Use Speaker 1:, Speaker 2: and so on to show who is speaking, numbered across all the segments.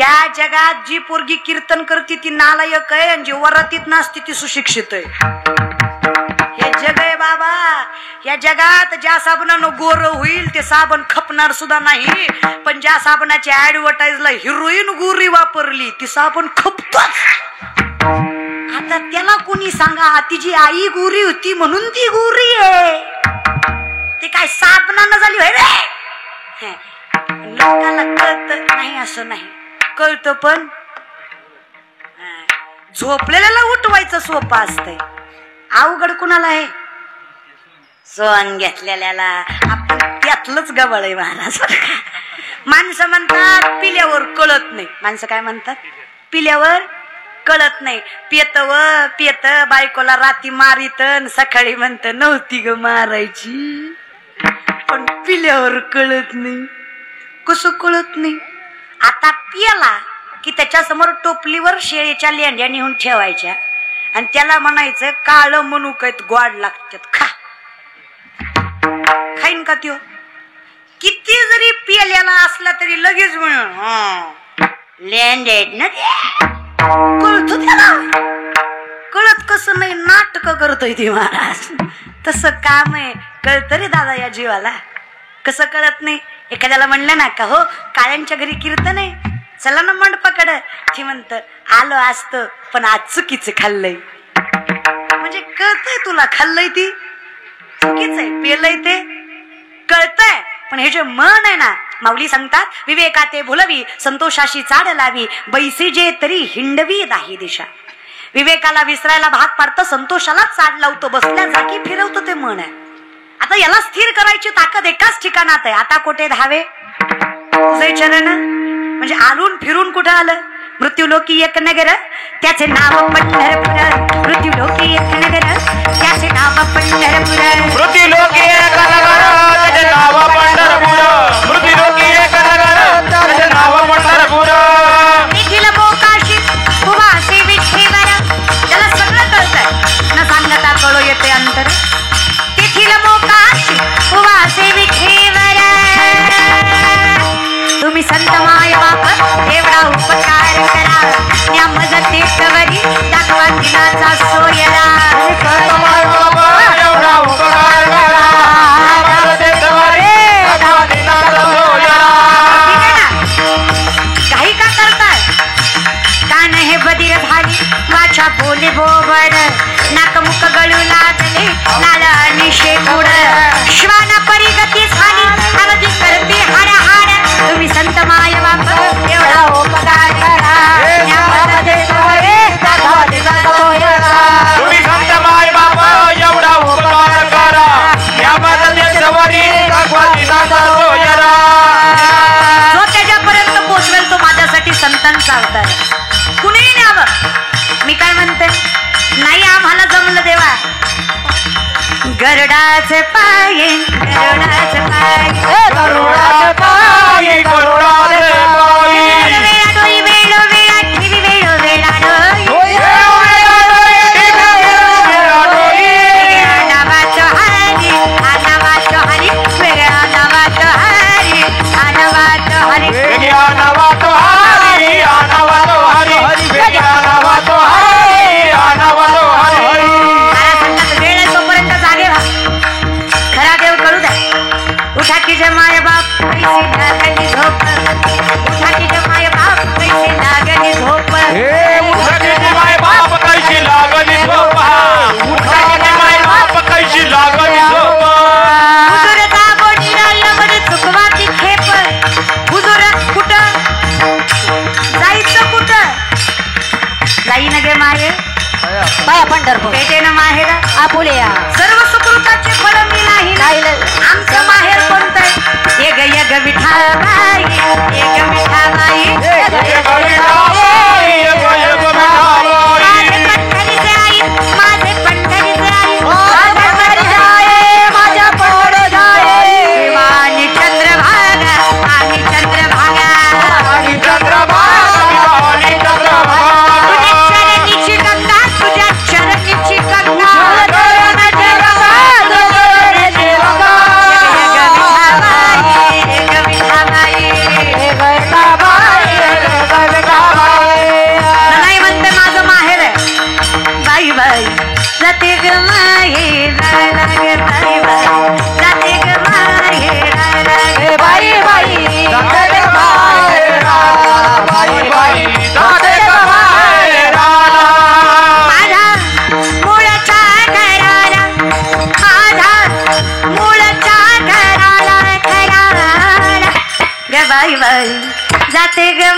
Speaker 1: या जगात जी पोरगी कीर्तन करते ती नालायक आहे आणि जी वरातीत नाचते ती सुशिक्षित आहे. हे जग आहे बाबा. या जगात ज्या साबणानं गोर होईल ते साबण खपणार सुद्धा नाही, पण ज्या साबणाची ऍडव्हर्टाइजला हिरोईन गोरी वापरली ती साबण खपतोच. आता त्याला कोणी सांगा तिची आई गोरी होती म्हणून ती गोरी आहे, ती काय साबणानं झाली होय रे. लोकांना कळत नाही असं नाही, कळतं पण झोपलेल्याला उठवायचं सोपं असतंय, अवघड कुणाला आहे? सोन घेतलेल्याला. आपण त्यातलंच गबळ आहे महाराज. माणसं म्हणतात पिल्यावर कळत नाही. माणसं काय म्हणतात? पिल्यावर कळत नाही. पेत बायकोला राती मारित सकाळी म्हणत नव्हती ग मारायची, पण पिल्यावर कळत नाही. कसं कळत नाही? आता पियाला की त्याच्या समोर टोपलीवर शेळीच्या लेंड्या नेऊन ठेवायच्या आणि त्याला म्हणायचं काळ मनुकत गोड लागतात खा. खाईन का त्यो? किती जरी पियाल्याला असला तरी लगेच म्हणून लेंड आहेत ना, कळतो त्याला. कळत कसं नाही, नाटक करतोय ती महाराज. तसं काम आहे. कळत रे दादा या जीवाला. कसं कळत नाही? एखाद्याला म्हणलं ना का हो काळ्यांच्या घरी कीर्तन आहे, चला ना मंडपाकड, ती म्हणत आलो असतं पण आज चुकीचं खाल्लंय. म्हणजे कळतंय तुला खाल्लंय ती चुकीच आहे, पेलय ते कळतंय, पण हे जे मन आहे ना, माऊली सांगतात विवेकाते भुलवी संतोषाशी चाड लावी बैसे जे तरी हिंडवी दाही दिशा. विवेकाला विसरायला भाग पाडतं, संतोषाला चाड लावतो, बसल्या जागी फिरवतो ते मन आहे. आता याला स्थिर करायची ताकद एकाच ठिकाणात आहे. आता कुठे धावे? तुझे चरण. म्हणजे आलून फिरून कुठं आलं? मृत्यूलोकी एक नगर त्याचे नाव पंढरपूर. मृत्यूलोकी एक नगर त्याचे नाव पंढरपूर.
Speaker 2: मृत्यूलोकी एक नगर त्याचे नाव पंढरपूर. मृत्यूलोकी एक नगर त्याचे नाव पंढरपूर.
Speaker 1: निखिल मोकाशी उभासी विठेवर. त्याला सगळं कळतंय न सांगता कळो येते अंतर. निखिल मोकाशी उभासी विठेवर. तुम्ही संत माय बाप एवढा उपकार करा, या मदतीवरी दाखवा दिनाचा सोयरा.
Speaker 2: संत माय बाप एवढा उपकार करा, या मदतीवरी दाखवा दिनाचा सोयरा.
Speaker 1: काही का करताय? कान हे बधीर झाली, वाचा बोले बोबड, नाकमुख गळू लागले लाल आणि शेपूड. श्वाना परिगती झाली, अगदी करते हाड हाड. तुम्ही संत माय बाप एवढा उपकार करा, या मदतीवरी दाखवा दिनाचा सोयरा.
Speaker 2: तुम्ही संत माय बाप एवढा उपकार करा, या मदतीवरी दाखवा दिनाचा सोयरा.
Speaker 1: जो त्याच्यापर्यंत पोचवेल तो माझ्यासाठी संतांचा अवतार. कुणीही न्यावं. मी काय म्हणते, नाही आम्हाला जमलं देवा. गरुडाचे पाय, गरुडाचे पाय,
Speaker 2: गरुडाचे पाय, गरुडाचे पाय.
Speaker 1: डोई वेळो वेळा ठेवी वेळो वेळा डोई. नावाचं हरी, नावाचं हरी, वेगळा नावाचं हरी, नावाचं हरी.
Speaker 2: वेगळ्या नावाचं हरी, नावाचं हरी, वेगळ्या नावाचं हरी, नावाचं हरी.
Speaker 1: मला सांगतात वेळ आहे तोपर्यंत जागे व्हा. खरा देव करू द्या. उठा की जमाय बाप पैसे लागली झोप. उठा की जमाय बाप पैसे लागली झोप.
Speaker 2: हे उठाची माय बाप कैशी लागली झोप. उठाची माय बाप कैशी लागली झोप.
Speaker 1: हुजूर दाबोडी राहिल्यामध्ये चुकवा ती खेप. हुजूर कुठं जायचं? कुठं जाई न गे माये
Speaker 3: बाया पंढरपूर
Speaker 1: भेटे ना माहेर
Speaker 3: आपुल्या
Speaker 1: सर्व सुकृताचे फळ मी नाही. आमचं माहेर कोणतं आहे? एक यग विठाबाई, एक विठाबाई,
Speaker 2: एक विठाबाई, एक विठाबाई.
Speaker 1: माझे पंढरीचे आई, माझे पंढरीचे आई,
Speaker 3: माझ्या पंढरी जाये, माझ्या पंढरी जाये.
Speaker 1: आणि चंद्रभागा, आणि चंद्रभागा,
Speaker 2: आणि चंद्रभागा, आणि चंद्रभागा.
Speaker 1: तुझ्या चरणीची गंगा, तुझ्या चरणीची गंगा.
Speaker 3: हे गैताबाई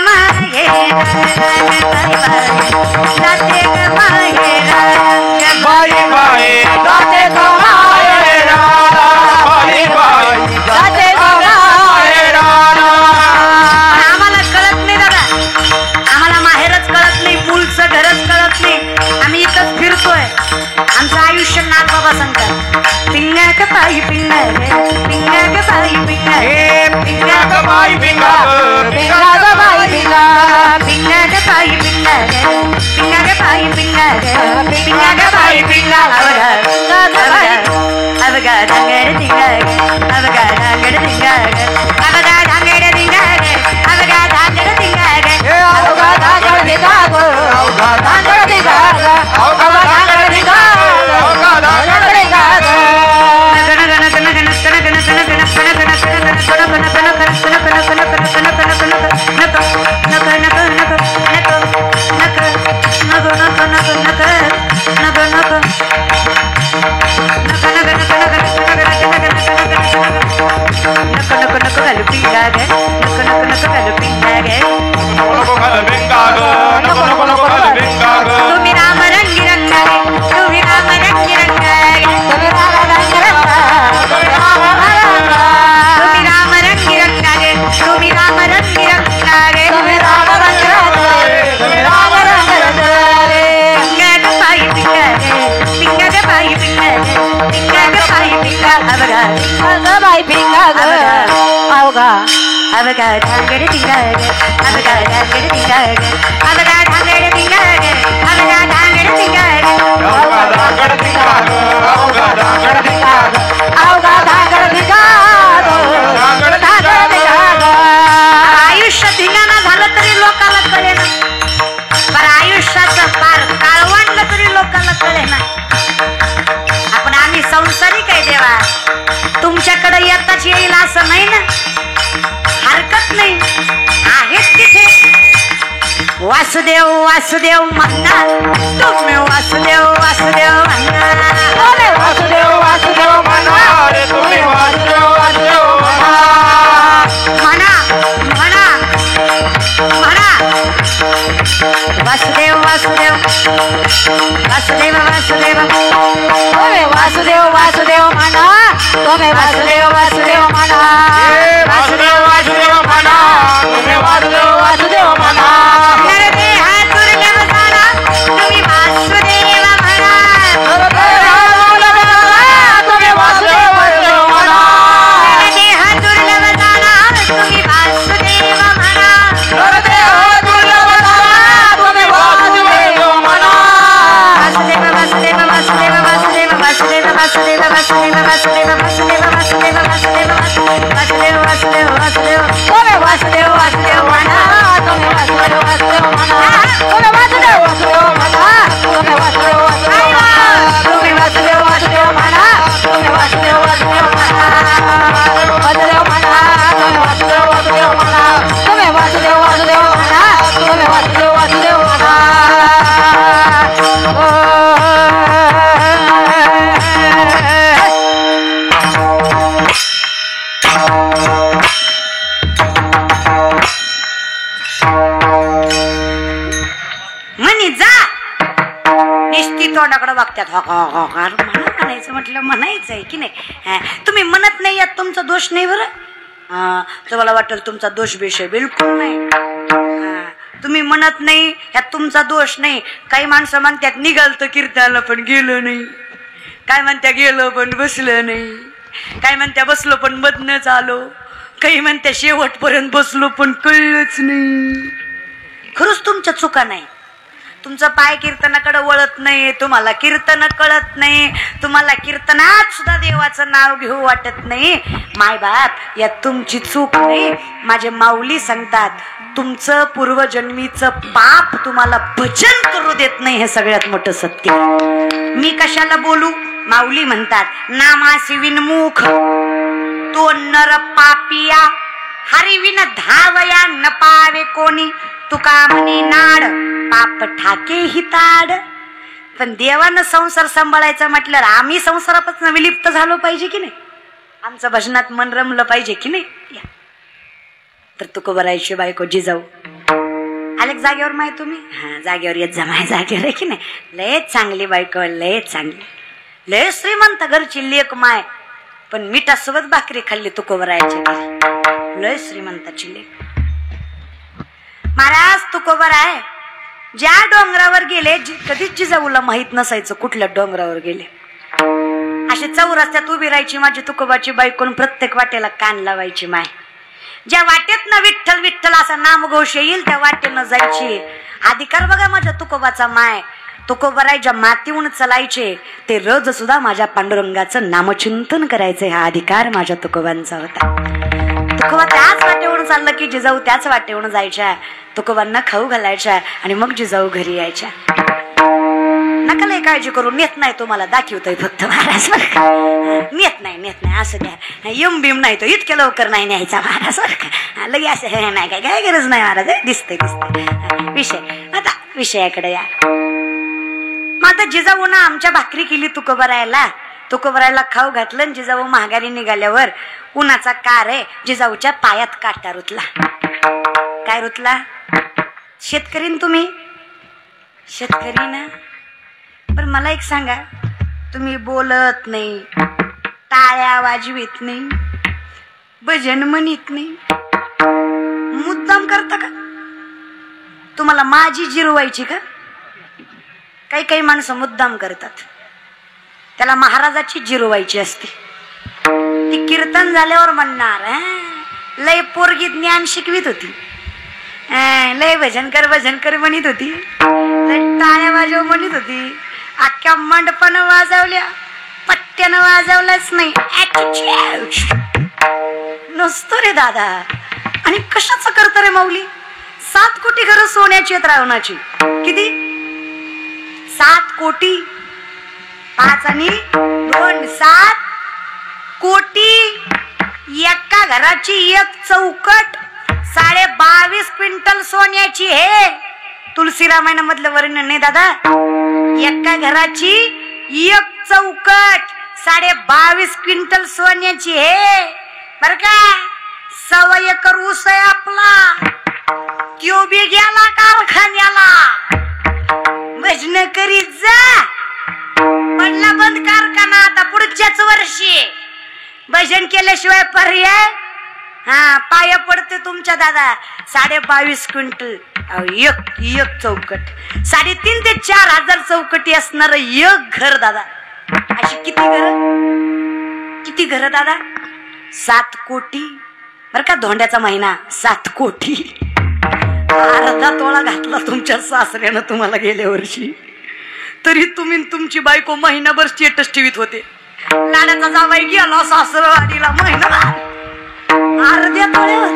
Speaker 1: माहेरा जाते ग माहेरा
Speaker 2: बाई बाई जाते ग माहेरा बाई बाई जाते ग माहेरा
Speaker 1: आम्हाला कळत नाही दादा आम्हाला माहेरच कळत नाही मूलचं घरच कळत नाही आम्ही इथंच फिरतोय आमचं आयुष्य नागबाबा सांगतात पिंगा ग बाई पिंगा ग पिंगा ग बाई पिंगा
Speaker 2: हे पिंगा ग बाई पिंगा
Speaker 3: पिंगा ग बाई पिंगा
Speaker 1: पिंगा ग बाई पिंगा ग पिंगा ग बाई पिंगा ग पिंगा ग बाई पिंगा अवगा धांगड दिंगा ग अवगा धांगड दिंगा ग अवगा धांगड दिंगा ग अवगा धांगड दिंगा ग
Speaker 3: अवघा धांगड दिंगा ग अवघा धांगड दिंगा ग अवघा धांगड दिंगा ग अवघा धांगड दिंगा ग
Speaker 1: तुम्ही राम रंगी रंगागे तुम्ही राम रंगी रंगागे तुम्ही राम रंगी रंगागे तुम्ही राम रंगी रंगागे पिंगा ग बाई पिंगा गे पिंगा ग बाई पिंगा गे पिंगा ग बाई पिंगा अवगा
Speaker 3: बाई पिंगा ग अवघा
Speaker 1: अवगा धांगड दिंगा ग अवगा धांगड दिंगा ग अवगा धांगड दिंगा ग अवगा धांगड दिंगा ग
Speaker 3: अवघा धांगड दिंगा ग
Speaker 1: आयुष्य धिंगाणा झालं तरी लोकाला कळे ना पण आयुष्याचं पार काळवंडलं तरी लोकाला कळे ना आपण आम्ही संसारिक आहे देवा तुमच्याकडे येताच येईल असं नाही ना हरकत नाही आहेत तिथे वासुदेव वासुदेव म्हणा तुम्ही वासुदेव वासुदेव म्हणा
Speaker 3: वासुदेव वासुदेव म्हणा
Speaker 2: रे तुम्ही वासुदेव वासुदेव
Speaker 1: म्हणा म्हणा म्हणा वासुदेव वासुदेव वासुदेव वासुदेव
Speaker 3: तुम्ही वासुदेव वासुदेव म्हणा तुम्ही वासुदेव वासुदेव म्हणा
Speaker 2: वासुदेव वासुदेव म्हणा तुम्ही वासुदेव
Speaker 3: वासुदेव म्हणा
Speaker 1: नरदेह दुर्लभ झाला तुम्ही वासुदेव म्हणा
Speaker 3: तुम्ही वासुदेव वासुदेव म्हणा
Speaker 1: नरदेह दुर्लभ झाला तुम्ही वासुदेव म्हणा
Speaker 3: तुम्ही वासुदेव म्हणा
Speaker 1: वासुदेव वासुदेव वासुदेव वासुदेव वासुदेव वासुदेव वासुदेव वासुदेव वासुदेव वासुदेव वासुदेव वासुदेव वासुदेव वासुदेव
Speaker 3: तुम्ही वासुदेव वासुदेव म्हणा तुम्ही वासुदेव वासुदेव म्हणा तुम्ही वासुदेव वासुदेव म्हणा तुम्ही वासुदेव वासुदेव म्हणा तुम्ही वासुदेव वासुदेव म्हणा तुम्ही वासुदेव वासुदेव म्हणा वासुदेव म्हणा तुम्ही वासुदेव वासुदेव म्हणा तुम्ही वासुदेव वासुदेव म्हणा तुम्ही वासुदेव वासुदेव म्हणा
Speaker 1: म्हणी जा निश्चित तोंडाकडे बघतात म्हणायचं म्हटलं म्हणायचंय की नाही तुम्ही म्हणत नाही यात तुमचा दोष नाही बरं तुम्हाला वाटेल तुमचा दोष विषय बिलकुल नाही तुम्ही म्हणत नाही यात तुमचा दोष नाही काही माणसं म्हणतात निघालतं कीर्तनाला पण गेलो नाही काय म्हणत्या गेलो पण बसलं नाही काय म्हणत्या बसलो पण मधनच आलो काही म्हणत्या शेवटपर्यंत बसलो पण कळलंच नाही खरंच तुमच्या चुका नाही तुमचं पाय कीर्तनाकडे वळत नाही तुम्हाला कीर्तन कळत नाही तुम्हाला कीर्तनात सुद्धा देवाचं नाव घेऊ वाटत नाही माय बाप यात तुमची चूक नाही माझे माऊली सांगतात तुमचं पूर्वजन्मीचं पाप तुम्हाला भजन करू देत नाही हे सगळ्यात मोठं सत्य मी कशाला बोलू माऊली म्हणतात नामासी विनमुख तो नर पापिया हरिविन धावया न पावे कोणी तुका म्हणे नाड पाप ठाके हिताड पण देवानं संसार सांभाळायचा म्हटल्यावर आम्ही संसारापासून विलिप्त झालो पाहिजे की नाही आमचं भजनात मन रमलं पाहिजे की नाही तर तुकोबरायची बायको जिजाऊ आले जागेवर माय तुम्ही? हा जागेवर येत जा माय जागेवर आहे की नाही. लय चांगली बायको, लय चांगली, लय श्रीमंत घरची लेक माय. पण मिठासोबत भाकरी खाल्ली तुकोबरायची. लय श्रीमंताची लेक. महाराज तुकोबर आहे ज्या डोंगरावर गेले कधीच जिजाऊला माहित नसायचं कुठल्या डोंगरावर गेले. अशी चौरस्त्यात उभी राहायची माझी तुकोबाची बायकोन, प्रत्येक वाटेला कान लावायची माय. ज्या वाटेतनं विठ्ठल विठ्ठल असा नामघोष येईल त्या वाटेनं जायची. अधिकार बघा माझ्या तुकोबाचा माय. तुकोबरायच्या मातीहून चलायचे ते रोज सुद्धा माझ्या पांडुरंगाचं नामचिंतन करायचं. हा अधिकार माझ्या तुकोबांचा होता. तुकोबा त्याच वाटेवरून चाललं की जिजाऊ त्याच वाटेवरून जायच्या. तुकोबांना खाऊ घालायच्या आणि मग जिजाऊ घरी यायच्या. नका लय काळजी करू, नेत नाही तुम्हाला दाखवतोय फक्त महाराज. नेत नाही असं द्या. यम बिम नाही तो इतक्या लवकर नाही न्यायचा महाराज बरं का. लगे असं नाही काय गरज नाही महाराज. दिसतंय आता विषयाकडे या. मग आता जिजाऊ ना आमच्या भाकरी केली तुकोबरायला खाऊ घातलं. जिजाऊ महागारी निघाल्यावर उन्हाचा कार आहे. जिजाऊच्या पायात काटा रुतला. काय रुतला? शेतकरी तुम्ही? शेतकरी ना. पण मला एक सांगा, तुम्ही बोलत नाही, टाळ्या वाजवीत नाही, भजन म्हणत नाही, मुद्दाम करता का? तुम्हाला माझी जिरवायची का? काही माणसं मुद्दाम करतात. त्याला महाराजाची जिरवायची असते. ती कीर्तन झाल्यावर म्हणणार लय पोरगी ज्ञान शिकवित होती, लय भजन कर म्हणत होती, लय टाळ्या वाजव म्हणत होती, अख्ख्या मंडपानं वाजवल्या, पट्ट्यानं वाजवलंच नाही. नसतो रे दादा. आणि कशाचं करतं रे माऊली? 7 कोटी घरं सोन्याची आहेत रावणाची. किती? 7 कोटी. 5 आणि 2 7 कोटी. एका घराची एक चौकट 22.5 क्विंटल सोन्याची. हे तुलसी रामायणामधलं वर्णन नाही दादा. एका घराची एक चौकट 22.5 क्विंटल सोन्याची. हे बर का. 1.25 एकर ऊस आहे आपला. त्यो बी गेला कारखान्याला. भजन करीत जा. पडला बंद कारखाना आता पुढच्याच वर्षी. भजन केल्याशिवाय पर्याय? हा पाया पडते तुमच्या दादा. 22.5 क्विंटल एक चौकट. 3.5 ते 4 हजार चौकटी असणार एक घर दादा. अशी किती घर दादा? 7 कोटी. बर का. धोंड्याचा महिना 7 कोटी. अर्धा तोळा घातला तुमच्या सासऱ्यानं तुम्हाला गेल्या वर्षी. तरी तुम्ही तुमची बायको महिनाभर स्टेटस ठेवीत होते. लाडाचा जावाई गेला सासरवाडीला महिनाभर. अर्ध्या तोळ्यावर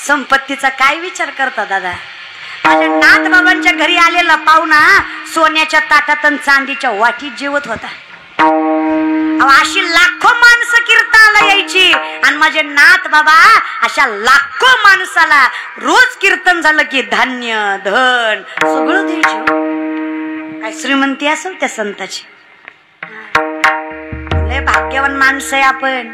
Speaker 1: संपत्तीचा काय विचार करता दादा? माझ्या नाथ बाबांच्या घरी आलेला पाहुणा सोन्याच्या ताटात आणि चांदीच्या वाटीत जेवत होता. अशी लाखो माणसं कीर्तनाला यायची आणि माझे नाथ बाबा अशा लाखो माणसाला रोज कीर्तन झालं की धान्य धन सगळं द्यायचे. काय श्रीमंती असेल त्या संताची. लय भाग्यवान माणसं आहे आपण.